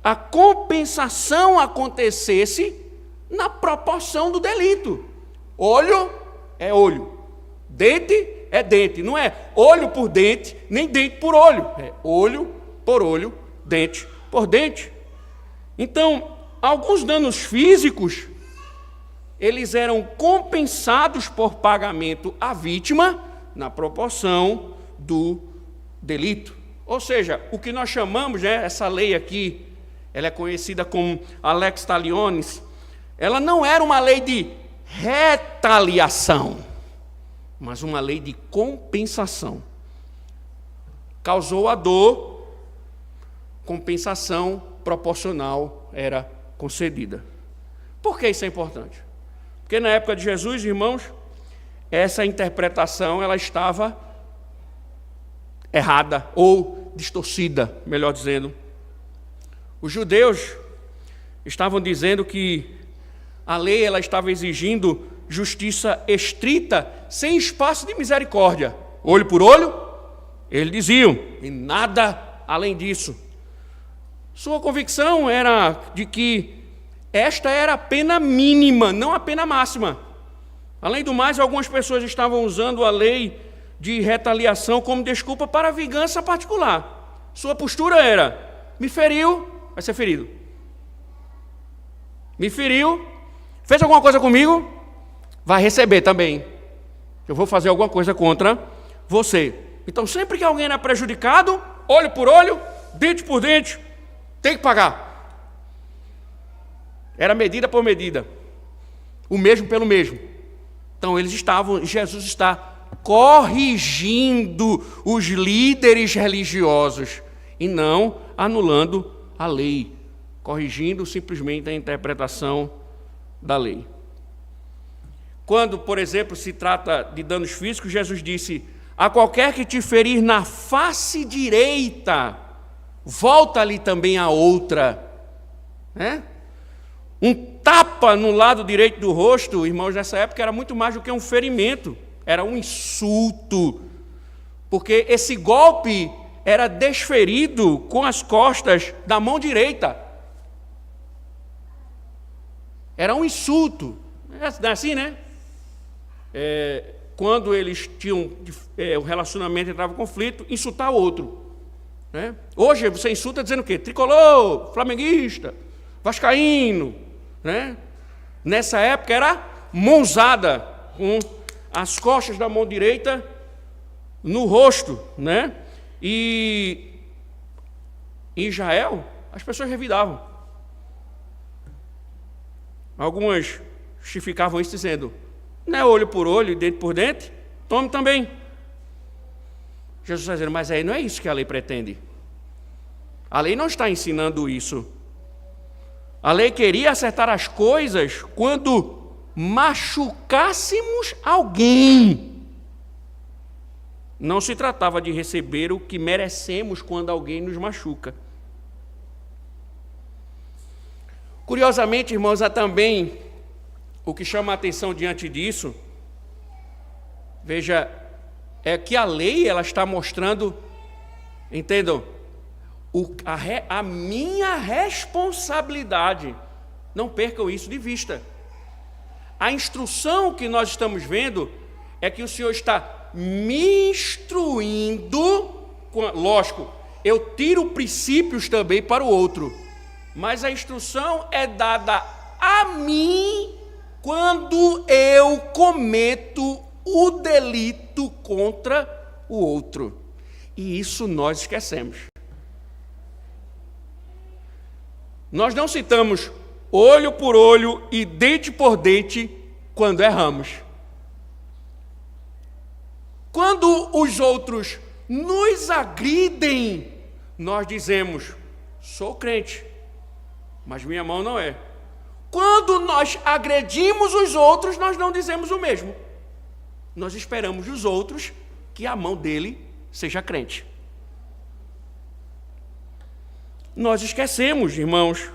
a compensação acontecesse na proporção do delito. Olho é olho, dente é dente. Não é olho por dente, nem dente por olho. É olho por olho, dente por dente. Então, alguns danos físicos, eles eram compensados por pagamento à vítima na proporção do delito. Ou seja, o que nós chamamos, essa lei aqui, ela é conhecida como a lex talionis, ela não era uma lei de retaliação, mas uma lei de compensação. Causou a dor, compensação proporcional era concedida. Por que isso é importante? Porque na época de Jesus, irmãos, essa interpretação ela estava errada ou distorcida, melhor dizendo. Os judeus estavam dizendo que a lei ela estava exigindo justiça estrita, sem espaço de misericórdia. Olho por olho, eles diziam, e nada além disso. Sua convicção era de que esta era a pena mínima, não a pena máxima. Além do mais, algumas pessoas estavam usando a lei de retaliação como desculpa para a vingança particular. Sua postura era, me feriu, vai ser ferido. Me feriu, fez alguma coisa comigo, vai receber também. Eu vou fazer alguma coisa contra você. Então, sempre que alguém é prejudicado, olho por olho, dente por dente, tem que pagar. Era medida por medida, o mesmo pelo mesmo. Então Jesus está corrigindo os líderes religiosos e não anulando a lei, corrigindo simplesmente a interpretação da lei. Quando, por exemplo, se trata de danos físicos, Jesus disse, a qualquer que te ferir na face direita, volta-lhe também a outra. Um tapa no lado direito do rosto, irmãos, nessa época era muito mais do que um ferimento, era um insulto, porque esse golpe era desferido com as costas da mão direita. Era um insulto, é assim, né? Quando eles tinham o relacionamento entrava em conflito, insultar o outro. Né? Hoje você insulta dizendo o quê? Tricolor, flamenguista, vascaíno. Né? Nessa época era mãozada, com as costas da mão direita no rosto. Né? E em Israel, as pessoas revidavam. Algumas justificavam isso dizendo, não é olho por olho e dente por dente, tome também. Jesus está dizendo, mas aí não é isso que a lei pretende. A lei não está ensinando isso. A lei queria acertar as coisas quando machucássemos alguém. Não se tratava de receber o que merecemos quando alguém nos machuca. Curiosamente, irmãos, há também o que chama a atenção diante disso, veja, é que a lei ela está mostrando, entendam, a minha responsabilidade. Não percam isso de vista. A instrução que nós estamos vendo é que o Senhor está me instruindo, lógico, eu tiro princípios também para o outro, mas a instrução é dada a mim quando eu cometo o delito contra o outro. E isso nós esquecemos. Nós não citamos olho por olho e dente por dente quando erramos. Quando os outros nos agridem, nós dizemos, sou crente, mas minha mão não é. Quando nós agredimos os outros, nós não dizemos o mesmo. Nós esperamos dos outros que a mão dele seja crente. Nós esquecemos, irmãos,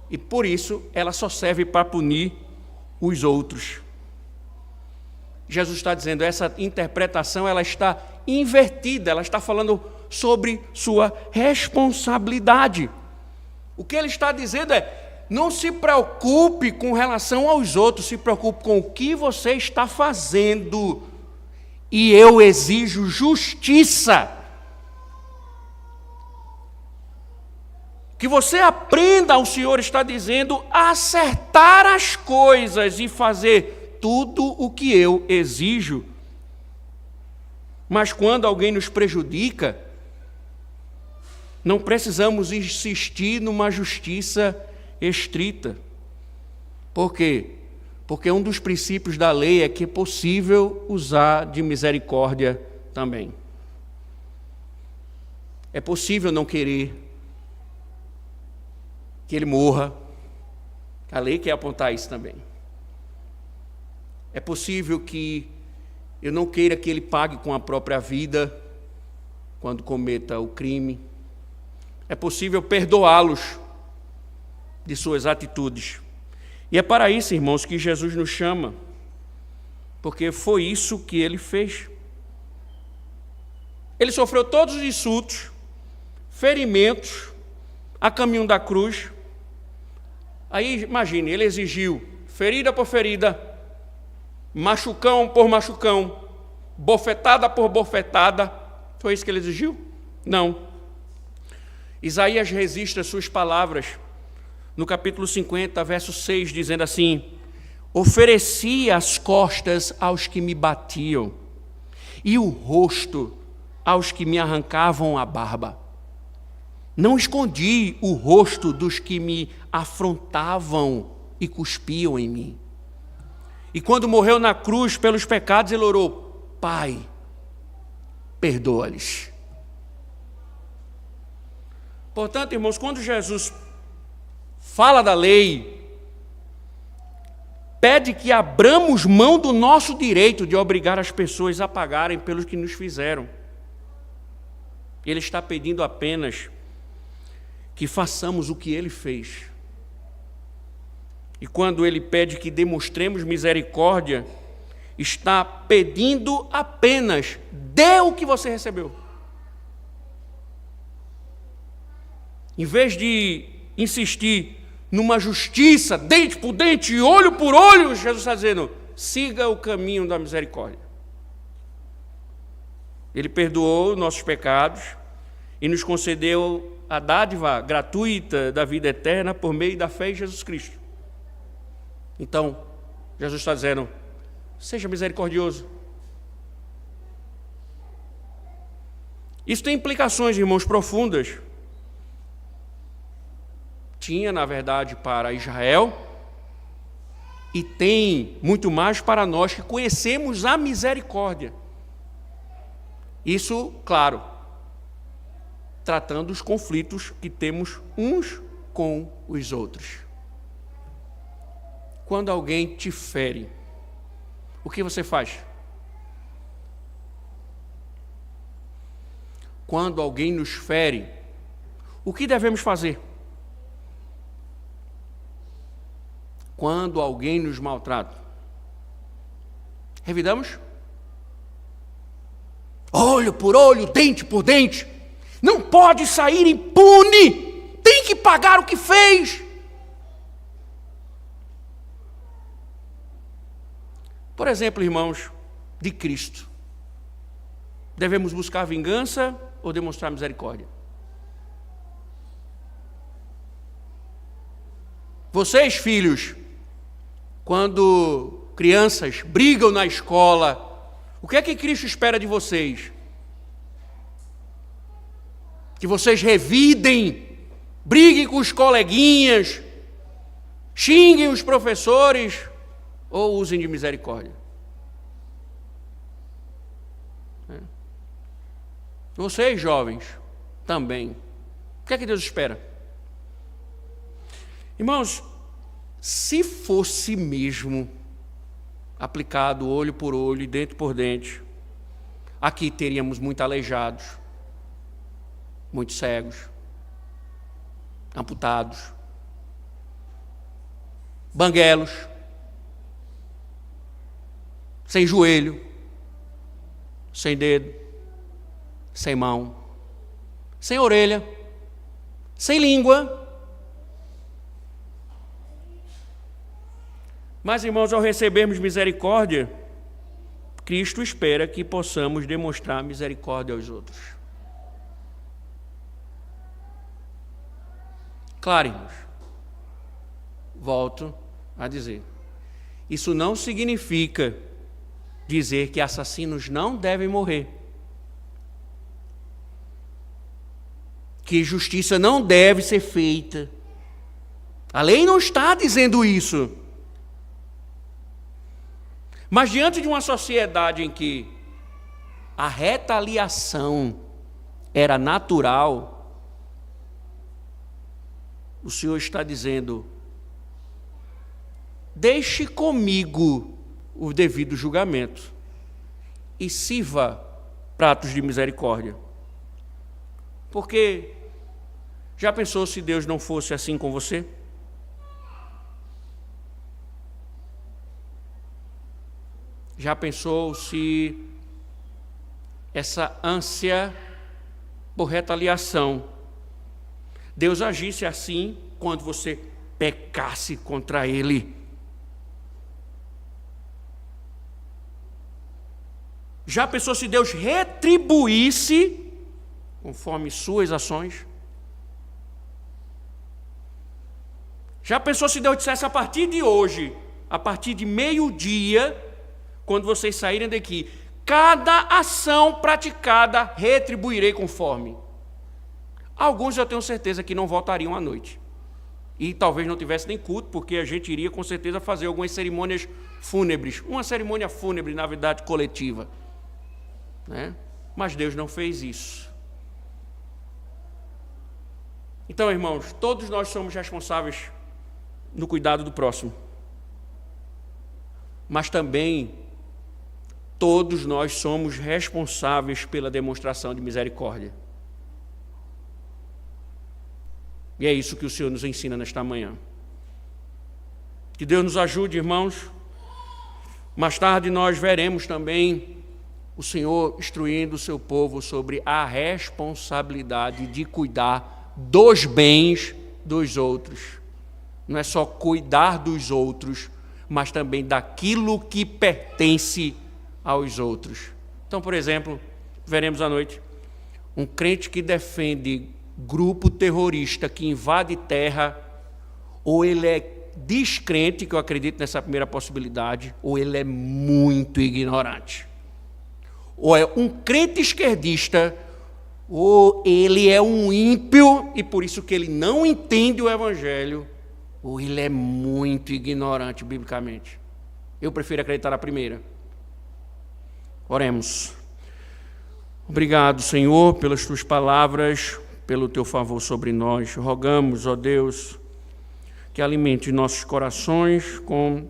e por isso ela só serve para punir os outros. Jesus está dizendo, essa interpretação ela está invertida, ela está falando sobre sua responsabilidade. O que ele está dizendo é, não se preocupe com relação aos outros, se preocupe com o que você está fazendo, e eu exijo justiça. Que você aprenda, o Senhor está dizendo, a acertar as coisas e fazer tudo o que eu exijo. Mas quando alguém nos prejudica, Não precisamos insistir numa justiça estrita. Por quê? Porque um dos princípios da lei é que é possível usar de misericórdia também. É possível não querer que ele morra. A lei quer apontar isso também. É possível que eu não queira que ele pague com a própria vida quando cometa o crime. É possível perdoá-los de suas atitudes. E é para isso, irmãos, que Jesus nos chama, porque foi isso que ele fez. Ele sofreu todos os insultos, ferimentos, a caminho da cruz. Aí, imagine, ele exigiu ferida por ferida, machucão por machucão, bofetada por bofetada. Foi isso que ele exigiu? Não. Isaías registra suas palavras no capítulo 50, verso 6, dizendo assim: ofereci as costas aos que me batiam e o rosto aos que me arrancavam a barba. Não escondi o rosto dos que me afrontavam e cuspiam em mim. E quando morreu na cruz pelos pecados, ele orou: Pai, perdoa-lhes. Portanto, irmãos, quando Jesus fala da lei, pede que abramos mão do nosso direito de obrigar as pessoas a pagarem pelos que nos fizeram. Ele está pedindo apenas que façamos o que ele fez. E quando ele pede que demonstremos misericórdia, está pedindo apenas: dê o que você recebeu. Em vez de insistir numa justiça, dente por dente, olho por olho, Jesus está dizendo: siga o caminho da misericórdia. Ele perdoou nossos pecados e nos concedeu a dádiva gratuita da vida eterna por meio da fé em Jesus Cristo. Então, Jesus está dizendo: seja misericordioso. Isso tem implicações, irmãos, profundas. Tinha, na verdade, para Israel, e tem muito mais para nós que conhecemos a misericórdia. Isso, claro, tratando os conflitos que temos uns com os outros. Quando alguém te fere, o que você faz? Quando alguém nos fere, o que devemos fazer? Quando alguém nos maltrata, revidamos? Olho por olho, dente por dente. Não pode sair impune. Tem que pagar o que fez. Por exemplo, irmãos, de Cristo, devemos buscar vingança ou demonstrar misericórdia? Vocês, filhos, quando crianças brigam na escola, o que é que Cristo espera de vocês? Que vocês revidem, briguem com os coleguinhas, xinguem os professores ou usem de misericórdia? Vocês, jovens, também. O que é que Deus espera? Irmãos, se fosse mesmo aplicado olho por olho e dente por dente, aqui teríamos muitos aleijados, muitos cegos, amputados, banguelos, sem joelho, sem dedo, sem mão, sem orelha, sem língua. Mas, irmãos, ao recebermos misericórdia, Cristo espera que possamos demonstrar misericórdia aos outros. Claro, irmãos, volto a dizer, isso não significa dizer que assassinos não devem morrer. que justiça não deve ser feita. A lei não está dizendo isso. Mas diante de uma sociedade em que a retaliação era natural, o Senhor está dizendo: deixe comigo o devido julgamento e sirva pratos de misericórdia. Porque já pensou se Deus não fosse assim com você? Já pensou se essa ânsia por retaliação, Deus agisse assim quando você pecasse contra Ele? Já pensou se Deus retribuísse conforme suas ações? Já pensou se Deus dissesse: a partir de hoje, a partir de meio-dia, quando vocês saírem daqui, cada ação praticada retribuirei conforme? Alguns eu tenho certeza que não voltariam à noite. E talvez não tivesse nem culto, porque a gente iria com certeza fazer algumas cerimônias fúnebres. Uma cerimônia fúnebre, na verdade, coletiva. Né? Mas Deus não fez isso. Então, irmãos, todos nós somos responsáveis no cuidado do próximo. Mas também todos nós somos responsáveis pela demonstração de misericórdia. E é isso que o Senhor nos ensina nesta manhã. Que Deus nos ajude, irmãos. Mais tarde nós veremos também o Senhor instruindo o seu povo sobre a responsabilidade de cuidar dos bens dos outros. Não é só cuidar dos outros, mas também daquilo que pertence aos outros. Então, por exemplo, veremos à noite um crente que defende grupo terrorista que invade terra, ou ele é descrente, que eu acredito nessa primeira possibilidade, ou ele é muito ignorante. Ou é um crente esquerdista, ou ele é um ímpio, e por isso que ele não entende o Evangelho, ou ele é muito ignorante biblicamente. Eu prefiro acreditar na primeira. Oremos. Obrigado, Senhor, pelas tuas palavras, pelo teu favor sobre nós. Rogamos, ó Deus, que alimente nossos corações com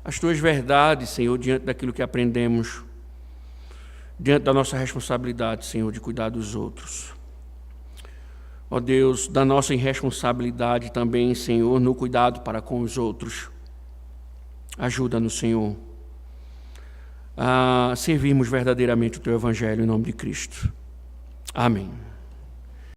as tuas verdades, Senhor, diante daquilo que aprendemos, diante da nossa responsabilidade, Senhor, de cuidar dos outros. Ó Deus, da nossa irresponsabilidade também, Senhor, no cuidado para com os outros. Ajuda-nos, Senhor, a servirmos verdadeiramente o teu Evangelho em nome de Cristo. Amém.